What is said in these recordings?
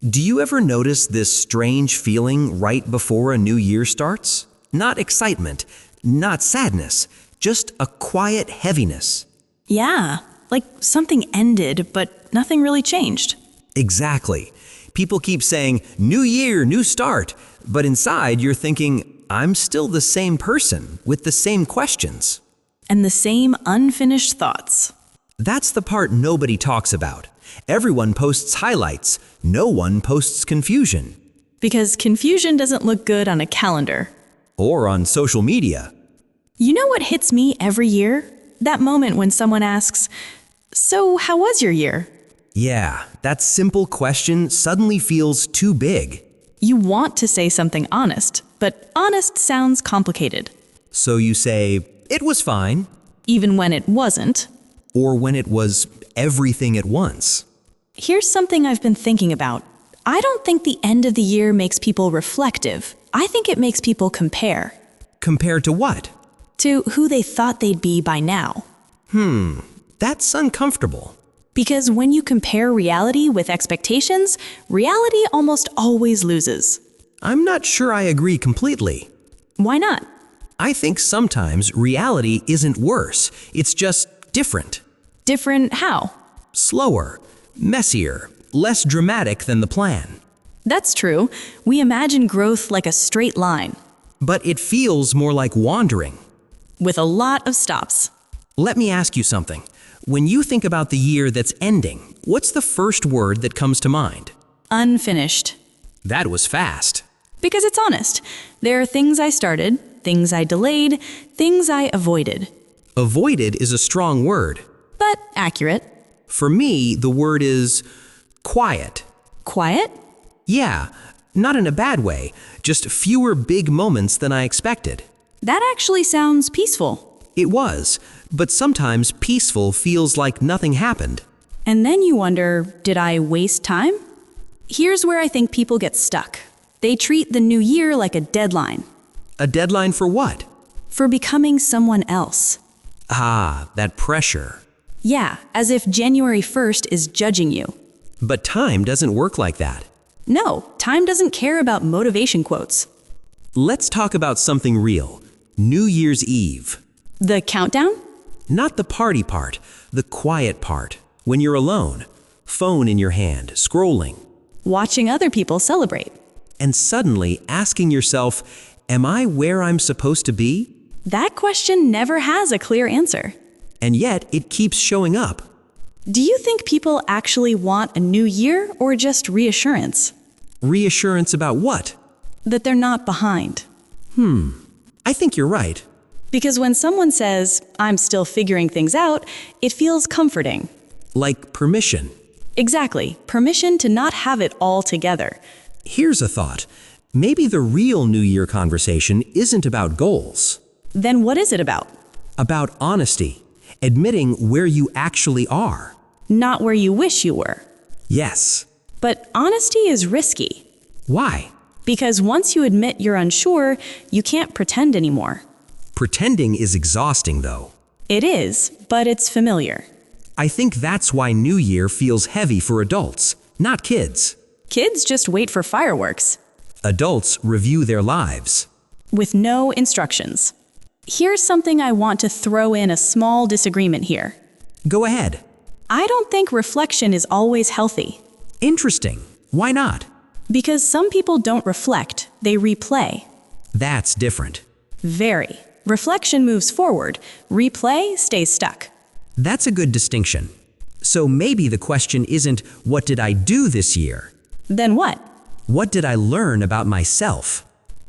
Do you ever notice this strange feeling right before a new year starts? Not excitement, not sadness, just a quiet heaviness. Yeah, like something ended, but nothing really changed. Exactly. People keep saying, new year, new start, but inside you're thinking, I'm still the same person with the same questions. And the same unfinished thoughts. That's the part nobody talks about. Everyone posts highlights. No one posts confusion. Because confusion doesn't look good on a calendar. Or on social media. You know what hits me every year? That moment when someone asks, "So, how was your year?" Yeah, that simple question suddenly feels too big. You want to say something honest, but honest sounds complicated. So you say, it was fine. Even when it wasn't. Or when it was everything at once. Here's something I've been thinking about. I don't think the end of the year makes people reflective. I think it makes people compare. Compared to what? To who they thought they'd be by now. That's uncomfortable. Because when you compare reality with expectations, reality almost always loses. I'm not sure I agree completely. Why not? I think sometimes reality isn't worse. It's just different. Different how? Slower, messier, less dramatic than the plan. That's true. We imagine growth like a straight line. But it feels more like wandering. With a lot of stops. Let me ask you something. When you think about the year that's ending, what's the first word that comes to mind? Unfinished. That was fast. Because it's honest. There are things I started, things I delayed, things I avoided. Avoided is a strong word. But accurate. For me, the word is quiet. Quiet? Yeah, not in a bad way, just fewer big moments than I expected. That actually sounds peaceful. It was, but sometimes peaceful feels like nothing happened. And then you wonder, did I waste time? Here's where I think people get stuck. They treat the new year like a deadline. A deadline for what? For becoming someone else. Ah, that pressure. Yeah, as if January 1st is judging you. But time doesn't work like that. No, time doesn't care about motivation quotes. Let's talk about something real. New Year's Eve. The countdown? Not the party part, the quiet part. When you're alone, phone in your hand, scrolling. Watching other people celebrate. And suddenly asking yourself, am I where I'm supposed to be? That question never has a clear answer. And yet it keeps showing up. Do you think people actually want a new year or just reassurance? Reassurance about what? That they're not behind. I think you're right. Because when someone says, "I'm still figuring things out," it feels comforting. Like permission. Exactly, permission to not have it all together. Here's a thought. Maybe the real New Year conversation isn't about goals. Then what is it about? About honesty. Admitting where you actually are. Not where you wish you were. Yes. But honesty is risky. Why? Because once you admit you're unsure, you can't pretend anymore. Pretending is exhausting, though. It is, but it's familiar. I think that's why New Year feels heavy for adults, not kids. Kids just wait for fireworks. Adults review their lives. With no instructions. Here's something I want to throw in a small disagreement here. Go ahead. I don't think reflection is always healthy. Interesting. Why not? Because some people don't reflect, they replay. That's different. Very. Reflection moves forward, replay stays stuck. That's a good distinction. So maybe the question isn't, what did I do this year? Then what? What did I learn about myself?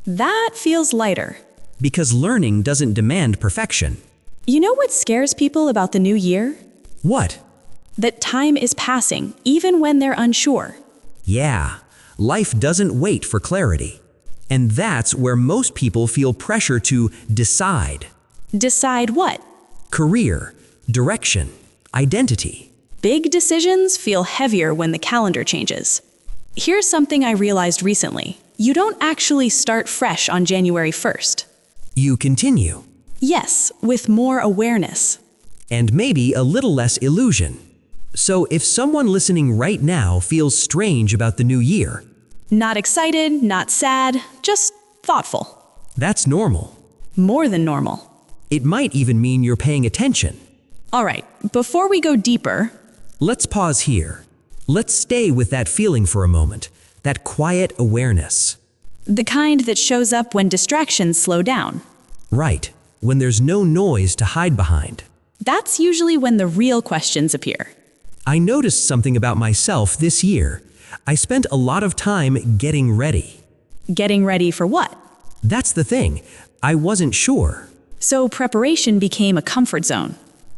That feels lighter. Because learning doesn't demand perfection. You know what scares people about the new year? What? That time is passing, even when they're unsure. Yeah, life doesn't wait for clarity. And that's where most people feel pressure to decide. Decide what? Career, direction, identity. Big decisions feel heavier when the calendar changes. Here's something I realized recently. You don't actually start fresh on January 1st. You continue. Yes, with more awareness. And maybe a little less illusion. So if someone listening right now feels strange about the new year, Not excited, not sad, just thoughtful. that's normal. More than normal. It might even mean you're paying attention. All right, before we go deeper, Let's pause here. Let's stay with that feeling for a moment, that quiet awareness. the kind that shows up when distractions slow down. Right, when there's no noise to hide behind. That's usually when the real questions appear. I noticed something about myself this year. I spent a lot of time getting ready. Getting ready for what? That's the thing. I wasn't sure. So preparation became a comfort zone.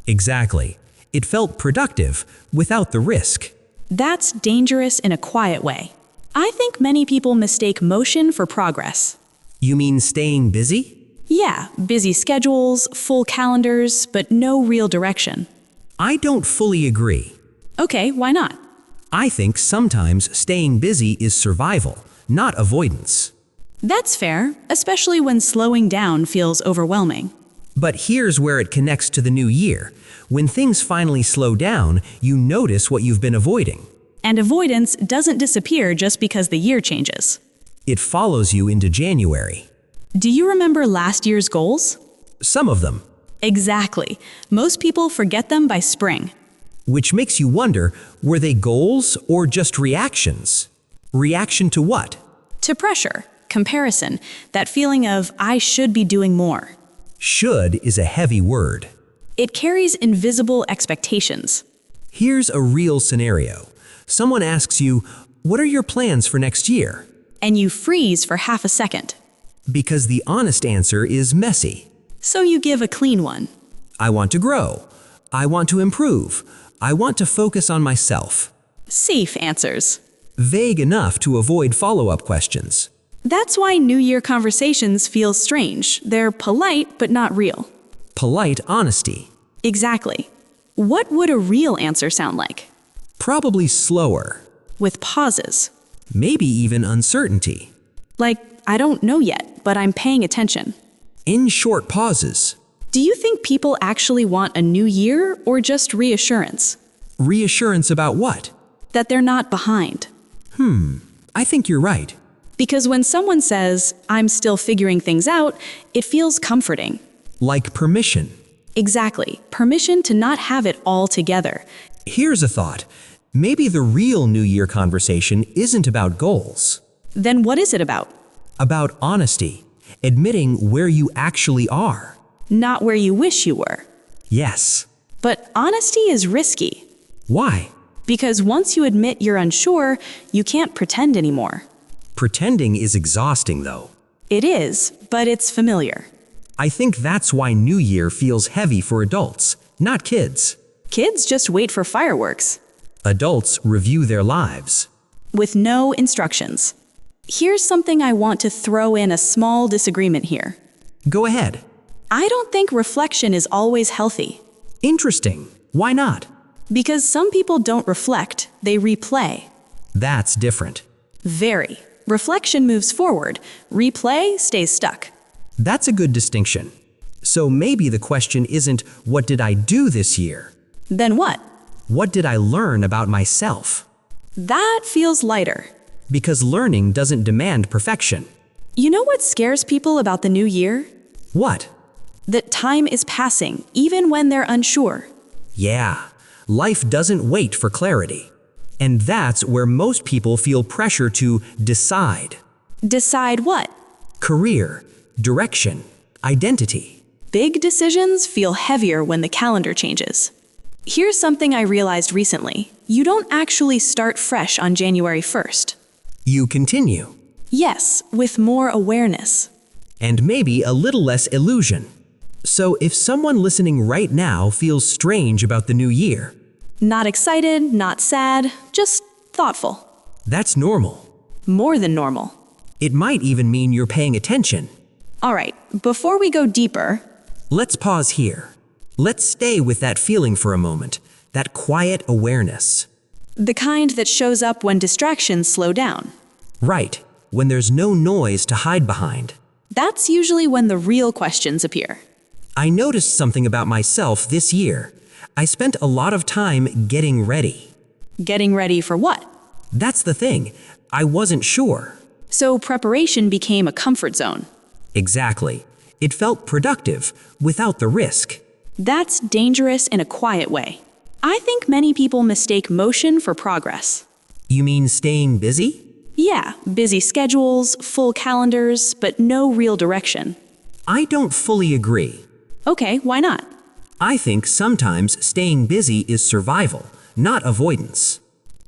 Exactly. It felt productive without the risk. That's dangerous in a quiet way. I think many people mistake motion for progress. You mean staying busy? Yeah, busy schedules, full calendars, but no real direction. I don't fully agree. Okay, why not? I think sometimes staying busy is survival, not avoidance. That's fair, especially when slowing down feels overwhelming. But here's where it connects to the new year. When things finally slow down, you notice what you've been avoiding. And avoidance doesn't disappear just because the year changes. It follows you into January. Do you remember last year's goals? Some of them. Exactly. Most people forget them by spring. Which makes you wonder, were they goals or just reactions? Reaction to what? To pressure, comparison, that feeling of I should be doing more. Should is a heavy word. It carries invisible expectations. Here's a real scenario. Someone asks you, what are your plans for next year? And you freeze for half a second. Because the honest answer is messy. So you give a clean one. I want to grow. I want to improve. I want to focus on myself. Safe answers. Vague enough to avoid follow-up questions. That's why New Year conversations feel strange. They're polite, but not real. Polite honesty. Exactly. What would a real answer sound like? Probably slower. With pauses. Maybe even uncertainty. Like, I don't know yet, but I'm paying attention. In short pauses. Do you think people actually want a new year or just reassurance? Reassurance about what? That they're not behind. I think you're right. Because when someone says, I'm still figuring things out, it feels comforting. Like permission. Exactly. Permission to not have it all together. Here's a thought. Maybe the real New Year conversation isn't about goals. Then what is it about? About honesty. Admitting where you actually are. Not where you wish you were. Yes. But honesty is risky. Why? Because once you admit you're unsure, you can't pretend anymore. Pretending is exhausting, though. It is, but it's familiar. I think that's why New Year feels heavy for adults, not kids. Kids just wait for fireworks. Adults review their lives. With no instructions. Here's something I want to throw in a small disagreement here. Go ahead. I don't think reflection is always healthy. Interesting. Why not? Because some people don't reflect, they replay. That's different. Very. Reflection moves forward, replay stays stuck. That's a good distinction. So maybe the question isn't, what did I do this year? Then what? What did I learn about myself? That feels lighter. Because learning doesn't demand perfection. You know what scares people about the new year? What? That time is passing, even when they're unsure. Yeah, life doesn't wait for clarity. And that's where most people feel pressure to decide. Decide what? Career, direction, identity. Big decisions feel heavier when the calendar changes. Here's something I realized recently. You don't actually start fresh on January 1st. You continue. Yes, with more awareness. And maybe a little less illusion. So if someone listening right now feels strange about the new year, Not excited, not sad, just thoughtful. that's normal. More than normal. It might even mean you're paying attention. All right, before we go deeper, Let's pause here. Let's stay with that feeling for a moment, that quiet awareness. the kind that shows up when distractions slow down. Right, when there's no noise to hide behind. That's usually when the real questions appear. I noticed something about myself this year. I spent a lot of time getting ready. Getting ready for what? That's the thing. I wasn't sure. So preparation became a comfort zone. Exactly. It felt productive without the risk. That's dangerous in a quiet way. I think many people mistake motion for progress. You mean staying busy? Yeah, busy schedules, full calendars, but no real direction. I don't fully agree. Okay, why not? I think sometimes staying busy is survival, not avoidance.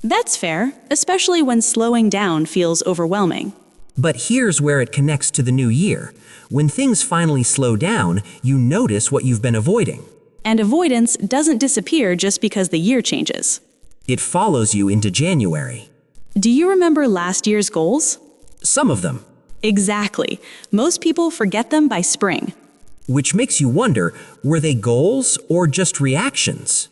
That's fair, especially when slowing down feels overwhelming. But here's where it connects to the new year. When things finally slow down, you notice what you've been avoiding. And avoidance doesn't disappear just because the year changes. It follows you into January. Do you remember last year's goals? Some of them. Exactly. Most people forget them by spring. Which makes you wonder, were they goals or just reactions?